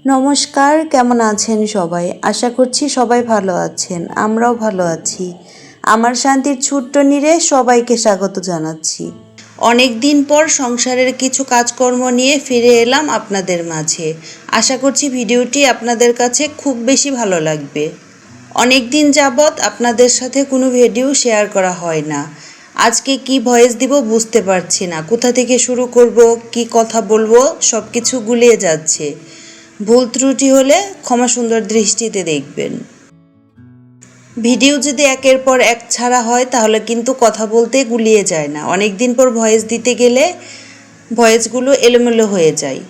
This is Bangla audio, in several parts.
নমস্কার, কেমন আছেন সবাই? আশা করছি সবাই ভালো আছেন। আমরাও ভালো আছি। আমার শান্তির ছোট্ট নীড়ে সবাইকে স্বাগত জানাচ্ছি। অনেক দিন পর সংসারের কিছু কাজকর্ম নিয়ে ফিরে এলাম আপনাদের মাঝে। আশা করছি ভিডিওটি আপনাদের কাছে খুব বেশি ভালো লাগবে। অনেক দিন যাবৎ আপনাদের সাথে কোনো ভিডিও শেয়ার করা হয় না। আজকে কি ভয়েস দিব বুঝতে পারছি না, কোথা থেকে শুরু করব, কি কথা বলবো সব কিছু গুলিয়ে যাচ্ছে। ভুল ত্রুটি হলে ক্ষমা সুন্দর দৃষ্টিতে দেখবেন। ভিডিও যদি একের পর এক ছাড়া হয় তাহলে কিন্তু কথা বলতে গুলিয়ে যায় না। অনেক দিন পর ভয়েস দিতে গেলে ভয়েসগুলো এলোমেলো হয়ে যায়।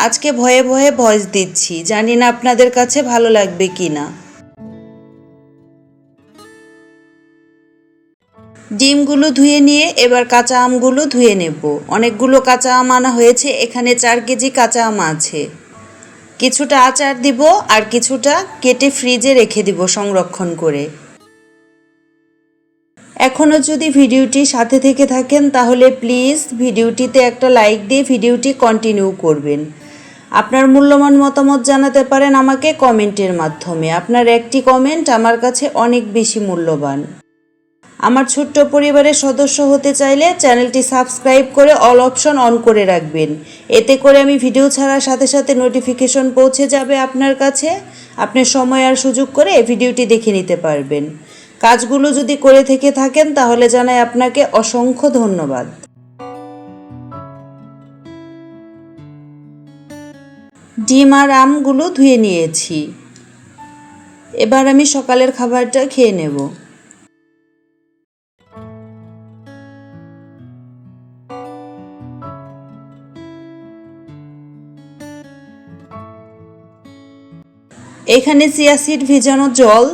আজকে ভয়ে ভয়ে ভয়েস দিচ্ছি, জানি না আপনাদের কাছে ভালো লাগবে কি না। ডিমগুলো ধুয়ে নিয়ে এবার কাঁচা আমগুলো ধুয়ে নেব। অনেকগুলো কাঁচা আম আনা হয়েছে, এখানে 4 কেজি কাঁচা আম আছে। কিছুটা আচার দিব আর কিছুটা কেটে ফ্রিজে রেখে দিব সংরক্ষণ করে। এখনও যদি ভিডিওটি সাথে থেকে থাকেন তাহলে প্লিজ ভিডিওটিতে একটা লাইক দিয়ে ভিডিওটি কন্টিনিউ করবেন। আপনার মূল্যবান মতামত জানাতে পারেন আমাকে কমেন্টের মাধ্যমে। আপনার একটি কমেন্ট আমার কাছে অনেক বেশি মূল্যবান। আমার ছোট্ট পরিবারের সদস্য হতে চাইলে চ্যানেলটি সাবস্ক্রাইব করে অল অপশন অন করে রাখবেন। এতে করে আমি ভিডিও ছাড়ার সাথে সাথে নোটিফিকেশন পৌঁছে যাবে আপনার কাছে। আপনি সময় আর সুযোগ করে ভিডিওটি দেখে নিতে পারবেন। কাজগুলো যদি করে থেকে থাকেন তাহলে জানাই আপনাকে অসংখ্য ধন্যবাদ। ডিম আর আমগুলো ধুয়ে নিয়েছি। এবার আমি সকালের খাবারটা খেয়ে নেব। এখানে চিয়া সিড ভেজানো জল,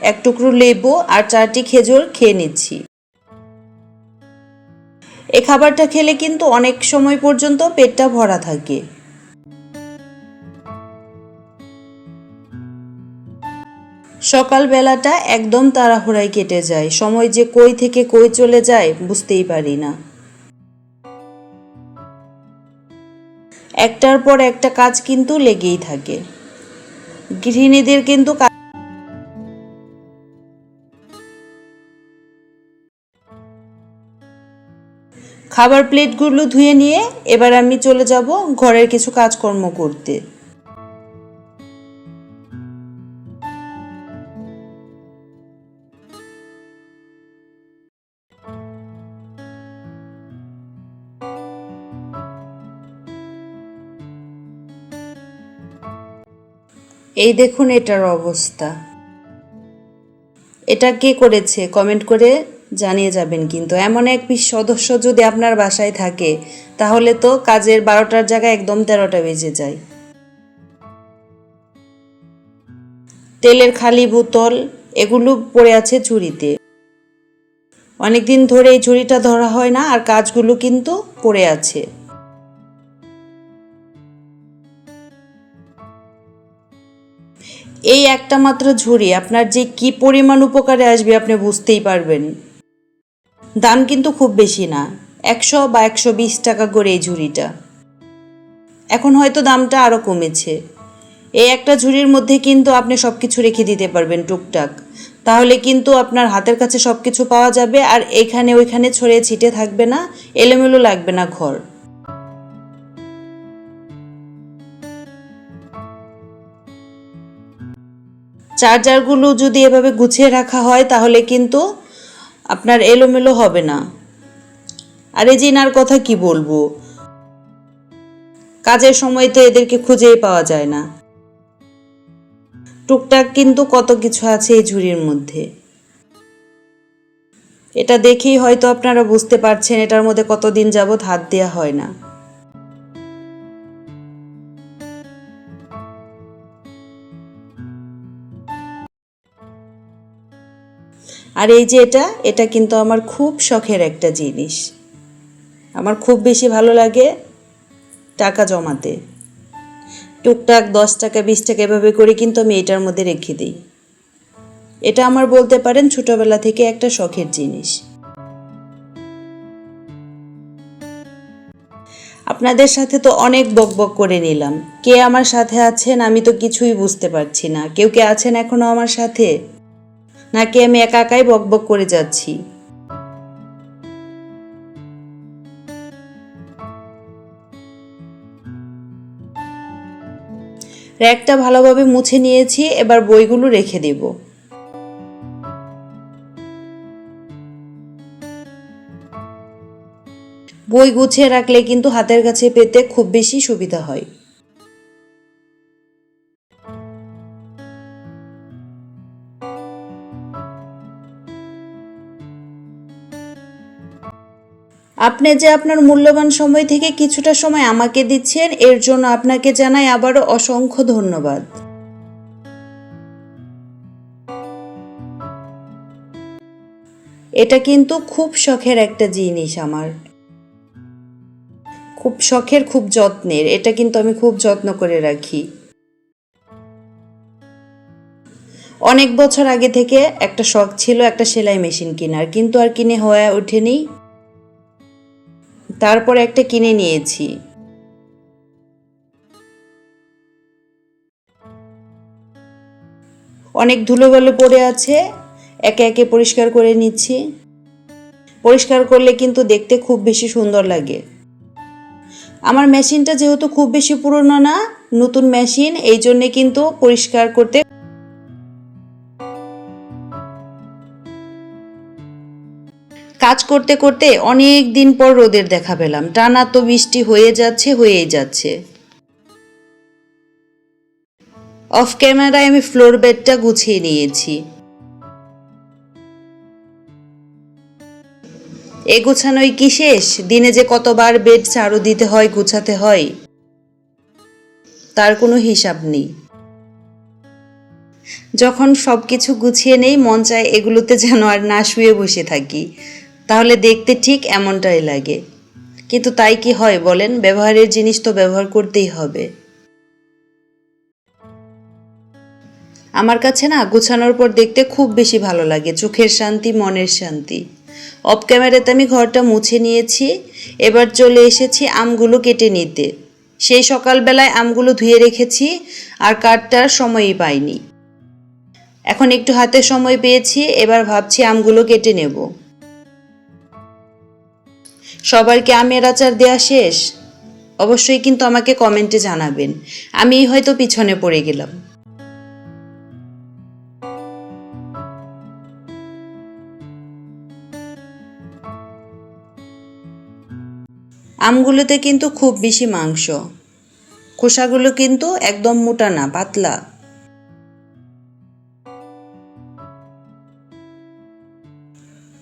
এক টুকরো লেবু আর 4টি খেজুর খেয়ে নিচ্ছি। এই খাবারটা খেলে কিন্তু অনেক সময় পর্যন্ত পেটটা ভরা থাকে। সকালবেলাটা একদম তাড়াহুড়ায় কেটে যায়, সময় যে কই থেকে কই চলে যায় বুঝতেই পারি না। একটার পর একটা কাজ কিন্তু লেগেই থাকে। গৃহিণীদের কিন্তু খাবার প্লেটগুলো ধুয়ে নিয়ে এবার আমি চলে যাব ঘরের কিছু কাজকর্ম করতে। এই দেখুন এটার অবস্থা। এটা কে করেছে কমেন্ট করে জানিয়ে যাবেন। কিন্তু এমন এক সদস্য যদি আপনার বাসায় থাকে তাহলে তো কাজের 12টার জায়গায় একদম 13টা বেজে যায়। তেলের খালি বোতল এগুলো পড়ে আছে ঝুড়িতে। অনেকদিন ধরে এই ঝুড়িটা ধরা হয় না আর কাজগুলো কিন্তু পড়ে আছে। এই একটা মাত্র ঝুড়ি আপনার যে কি পরিমাণ উপকারে আসবে আপনি বুঝতেই পারবেন। দাম কিন্তু খুব বেশি না, 100 বা 120 টাকা করে এই ঝুড়িটা। এখন হয়তো দামটা আরও কমেছে। এই একটা ঝুড়ির মধ্যে কিন্তু আপনি সব কিছু রেখে দিতে পারবেন টুকটাক। তাহলে কিন্তু আপনার হাতের কাছে সব কিছু পাওয়া যাবে আর এখানে ওইখানে ছড়িয়ে ছিটে থাকবে না, এলোমেলো লাগবে না ঘর। চার্জারগুলো যদি এভাবে গুছিয়ে রাখা হয় তাহলে কিন্তু আপনার এলোমেলো হবে না। আর এই জিনার কথা কি বলবো, কাজের সময় তো এদেরকে খুঁজেই পাওয়া যায় না। টুকটাক কিন্তু কত কিছু আছে এই ঝুড়ির মধ্যে। এটা দেখেই হয়তো আপনারা বুঝতে পারছেন এটার মধ্যে কতদিন যাবৎ হাত দেওয়া হয় না। আর এই যে এটা কিন্তু আমার খুব শখের একটা জিনিস। আমার খুব বেশি ভালো লাগে টাকা জমাতে। টুকটাক 10 টাকা 20 টাকা এভাবে করে কিন্তু আমি এটার মধ্যে রেখে দিই। এটা আমার বলতে পারেন ছোটবেলা থেকে একটা শখের জিনিস। আপনাদের সাথে তো অনেক বকবক করে নিলাম। কে আমার সাথে আছেন আমি তো কিছুই বুঝতে পারছি না। কেউ কে আছেন এখনো আমার সাথে, নাকি আমি একা একাই বকবক করে যাচ্ছি? র্যাকটা ভালোভাবে মুছে নিয়েছি, এবার বইগুলো রেখে দেব। বই গুছিয়ে রাখলে কিন্তু হাতের কাছে পেতে খুব বেশি সুবিধা হয়। আপনি যে আপনার মূল্যবান সময় থেকে কিছুটা সময় আমাকে দিচ্ছেন, এর জন্য আপনাকে জানাই আবারও অসংখ্য ধন্যবাদ। এটা কিন্তু খুব শখের একটা জিনিস আমার, খুব শখের, খুব যত্নের। এটা কিন্তু আমি খুব যত্ন করে রাখি। অনেক বছর আগে থেকে একটা শখ ছিল একটা সেলাই মেশিন কেনার, কিন্তু আর কিনে হয়ে ওঠেনি। তারপর একটা কিনে নিয়েছি। অনেক ধুলোবালু পড়ে আছে, একে একে পরিষ্কার করে নিচ্ছি। পরিষ্কার করলে কিন্তু দেখতে খুব বেশি সুন্দর লাগে। আমার মেশিনটা যেহেতু খুব বেশি পুরনো না, নতুন মেশিন, এই জন্যে কিন্তু পরিষ্কার করতে কাজ করতে করতে অনেক দিন পর রোদের দেখা পেলাম। টানা তো বৃষ্টি হয়েই যাচ্ছে। অফ ক্যামেরায় আমি ফ্লোর বেডটা গুছিয়ে নিয়েছি। এ গুছানোই কি শেষ? দিনে যে কতবার বেড ঝাড়ু দিতে হয়, গুছাতে হয়, তার কোনো হিসাব নেই। যখন সব কিছু গুছিয়ে নেই, মন চায় এগুলোতে যেন আর না শুয়ে বসে থাকি, তাহলে দেখতে ঠিক এমনটাই লাগে। কিন্তু তাই কি হয় বলেন? ব্যবহারের জিনিস তো ব্যবহার করতেই হবে। আমার কাছে না গুছানোর পর দেখতে খুব বেশি ভালো লাগে, চোখের শান্তি, মনের শান্তি। অফ ক্যামেরাতে আমি ঘরটা মুছে নিয়েছি। এবার চলে এসেছি আমগুলো কেটে নিতে। সেই সকালবেলায় আমগুলো ধুয়ে রেখেছি, আর কাটার সময়ই পাইনি। এখন একটু হাতে সময় পেয়েছি, এবার ভাবছি আমগুলো কেটে নেব। সবার কি আমের আচার দেয়া শেষ? অবশ্যই কিন্তু আমাকে কমেন্টে জানাবেন। আমি হয়তো পিছনে পড়ে গেলাম। আমগুলোতে কিন্তু খুব বেশি মাংস, খোসাগুলো কিন্তু একদম মোটা না, পাতলা।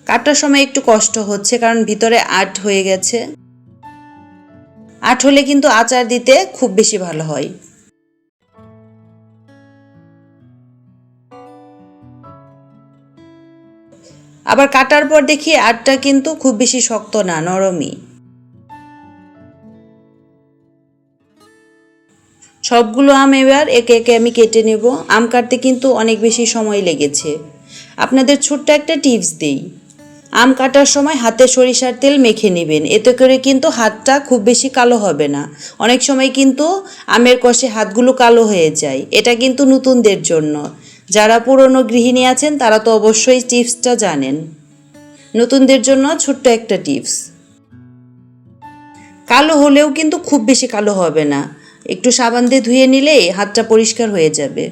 কাটার সময় একটু কষ্ট হচ্ছে, কারণ ভিতরে আট হয়ে গেছে। আট হলে কিন্তু আচার দিতে খুব বেশি ভালো হয়। আবার কাটার পর দেখি আটটা কিন্তু খুব বেশি শক্ত না, নরমই। সবগুলো আম এবার একে একে আমি কেটে নেব। আম কাটতে কিন্তু অনেক বেশি সময় লেগেছে। আপনাদের ছোট্ট একটা টিপস দেই, আম কাটার সময় হাতে সরিষার তেল মেখে নেবেন, এতে করে কিন্তু হাতটা খুব বেশি কালো হবে না। অনেক সময় কিন্তু আমের কষে হাতগুলো কালো হয়ে যায়। এটা কিন্তু নতুনদের জন্য। যারা পুরনো গৃহিণী আছেন তারা তো অবশ্যই টিপসটা জানেন। নতুনদের জন্য ছোট্ট একটা টিপস। কালো হলেও কিন্তু খুব বেশি কালো হবে না, একটু সাবান দিয়ে ধুয়ে নিলেই হাতটা পরিষ্কার হয়ে যাবে।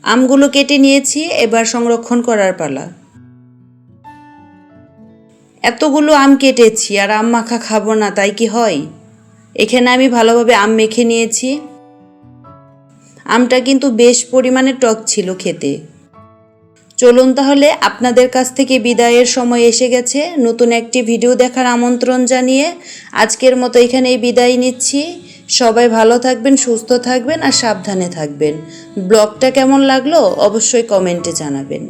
আমগুলো কেটে নিয়েছি, এবার সংরক্ষণ করার পালা। এতগুলো আম কেটেছি আর আম মাখা খাবো না তাই কি হয়? এখানে আমি ভালোভাবে আম মেখে নিয়েছি। আমটা কিন্তু বেশ পরিমাণে টক ছিল খেতে। চলুন তাহলে, আপনাদের কাছ থেকে বিদায়ের সময় এসে গেছে। নতুন একটি ভিডিও দেখার আমন্ত্রণ জানিয়ে আজকের মতো এখানেই বিদায় নিচ্ছি। সবাই ভালো থাকবেন, সুস্থ থাকবেন আর সাবধানে থাকবেন। ব্লগটা কেমন লাগলো অবশ্যই কমেন্টে জানাবেন।